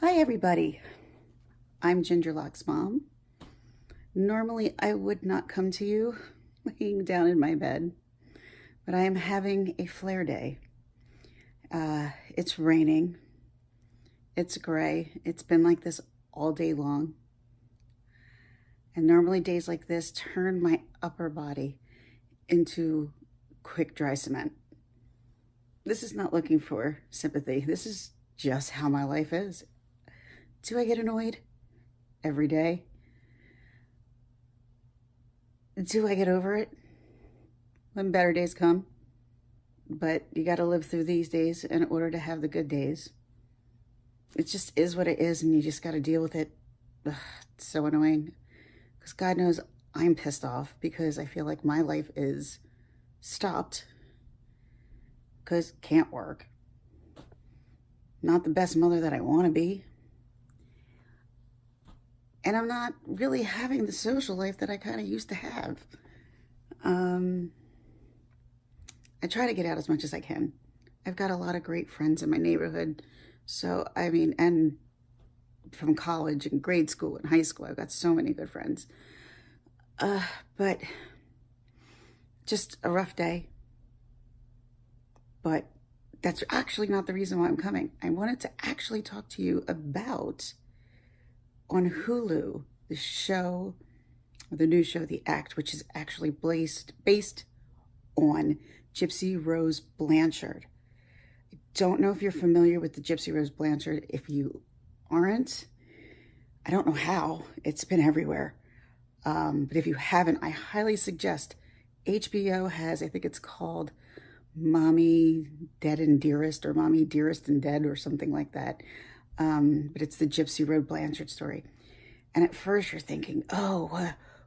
Hi everybody, I'm Gingerlock's mom. Normally I would not come to you laying down in my bed, but I am having a flare day. It's raining, it's gray, it's been like this all day long. And normally days like this turn my upper body into quick dry cement. This is not looking for sympathy. This is just how my life is. Do I get annoyed every day? Do I get over it when better days come? But you got to live through these days in order to have the good days. It just is what it is, and you just got to deal with it. Ugh, it's so annoying. Because God knows I'm pissed off because I feel like my life is stopped because can't work. Not the best mother that I want to be. And I'm not really having the social life that I kind of used to have. I try to get out as much as I can. I've got a lot of great friends in my neighborhood. So, and from college and grade school and high school, I've got so many good friends. But just a rough day. But that's actually not the reason why I'm coming. I wanted to actually talk to you about on Hulu, the new show, The Act, which is actually based on Gypsy Rose Blanchard. I don't know if you're familiar with the Gypsy Rose Blanchard. If you aren't, I don't know how. It's been everywhere. But if you haven't, I highly suggest HBO has, I think it's called Mommy Dead and Dearest, or Mommy Dearest and Dead, or something like that. But it's the Gypsy Rose Blanchard story. And at first you're thinking, oh,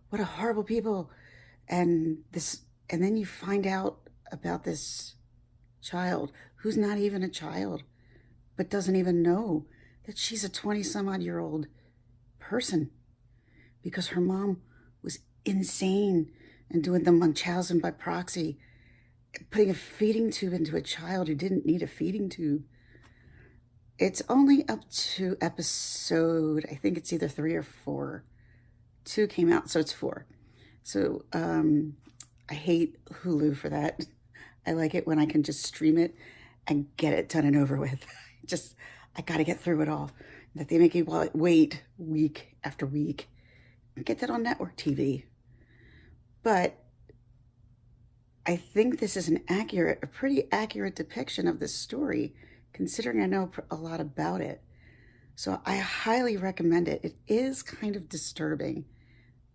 what a horrible people. And then you find out about this child who's not even a child, but doesn't even know that she's a 20-some-odd-year-old person because her mom was insane and doing the Munchausen by proxy, putting a feeding tube into a child who didn't need a feeding tube. It's only up to episode, I think it's either 3 or 4. 2 came out, so it's 4. So I hate Hulu for that. I like it when I can just stream it and get it done and over with. I got to get through it all. That they make you wait week after week. Get that on network TV. But I think this is a pretty accurate depiction of this story, considering I know a lot about it. So I highly recommend it. It is kind of disturbing,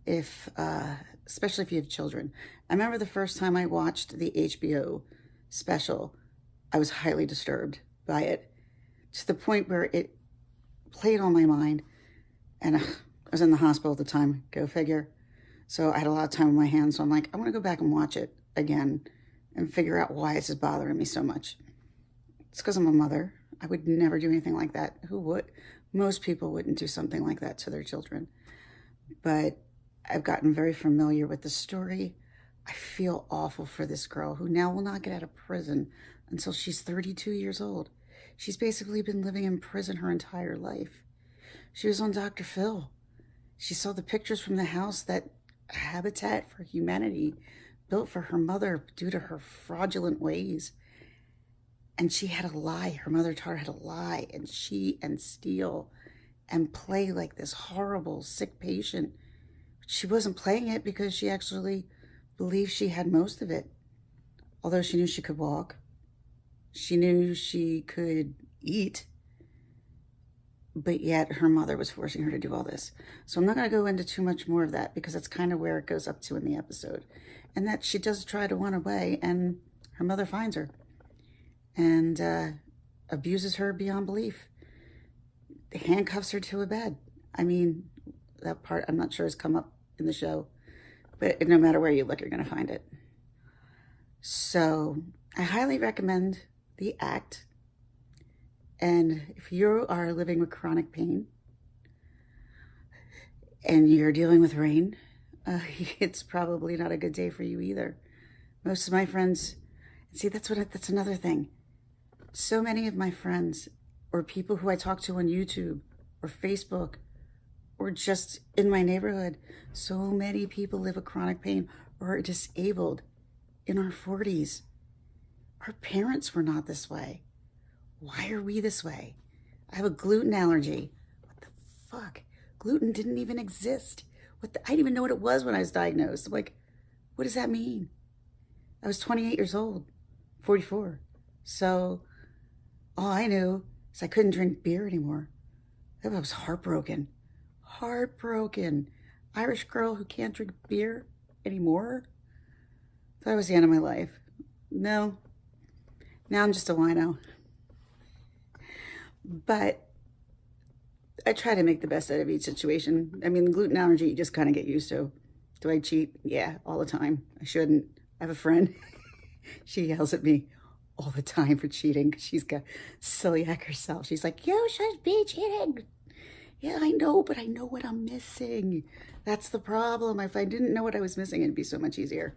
especially if you have children. I remember the first time I watched the HBO special, I was highly disturbed by it, to the point where it played on my mind, and I was in the hospital at the time, go figure. So I had a lot of time on my hands, so I'm like, I want to go back and watch it again and figure out why this is bothering me so much. It's because I'm a mother. I would never do anything like that. Who would? Most people wouldn't do something like that to their children. But I've gotten very familiar with the story. I feel awful for this girl who now will not get out of prison until she's 32 years old. She's basically been living in prison her entire life. She was on Dr. Phil. She saw the pictures from the house that Habitat for Humanity built for her mother due to her fraudulent ways. And she had to lie. Her mother taught her how to lie and cheat and steal and play like this horrible, sick patient. She wasn't playing it because she actually believed she had most of it. Although she knew she could walk. She knew she could eat. But yet her mother was forcing her to do all this. So I'm not going to go into too much more of that because that's kind of where it goes up to in the episode. And that she does try to run away and her mother finds her and abuses her beyond belief. Handcuffs her to a bed. I mean, that part I'm not sure has come up in the show, but no matter where you look, you're going to find it. So I highly recommend The Act. And if you are living with chronic pain and you're dealing with rain, it's probably not a good day for you either. Most of my friends, see, that's another thing. So many of my friends or people who I talk to on YouTube or Facebook or just in my neighborhood. So many people live with chronic pain or are disabled in our 40s. Our parents were not this way. Why are we this way? I have a gluten allergy. What the fuck? Gluten didn't even exist. I didn't even know what it was when I was diagnosed. I'm like, what does that mean? I was 28 years old, 44. So all I knew is I couldn't drink beer anymore. I was heartbroken. Heartbroken. Irish girl who can't drink beer anymore. That was the end of my life. No. Now I'm just a wino. But I try to make the best out of each situation. I mean, the gluten allergy, you just kind of get used to. Do I cheat? Yeah, all the time. I shouldn't. I have a friend. She yells at me all the time for cheating because she's got celiac herself. She's like, you should be cheating. Yeah, I know, but I know what I'm missing. That's the problem. If I didn't know what I was missing, it'd be so much easier.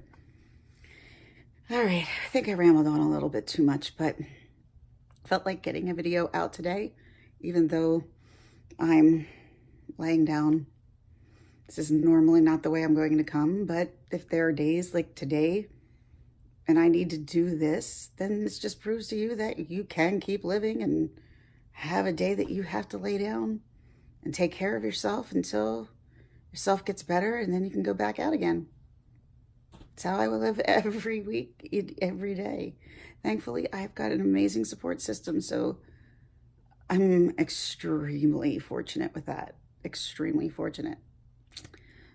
All right, I think I rambled on a little bit too much, but felt like getting a video out today, even though I'm laying down. This is normally not the way I'm going to come, but if there are days like today and I need to do this, then this just proves to you that you can keep living and have a day that you have to lay down and take care of yourself until yourself gets better, and then you can go back out again. It's how I will live every week, every day. Thankfully, I've got an amazing support system, so I'm extremely fortunate with that. Extremely fortunate.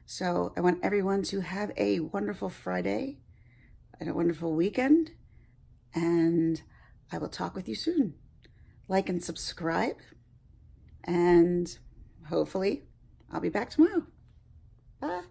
So I want everyone to have a wonderful Friday and a wonderful weekend, and I will talk with you soon. Like and subscribe, and hopefully I'll be back tomorrow. Bye.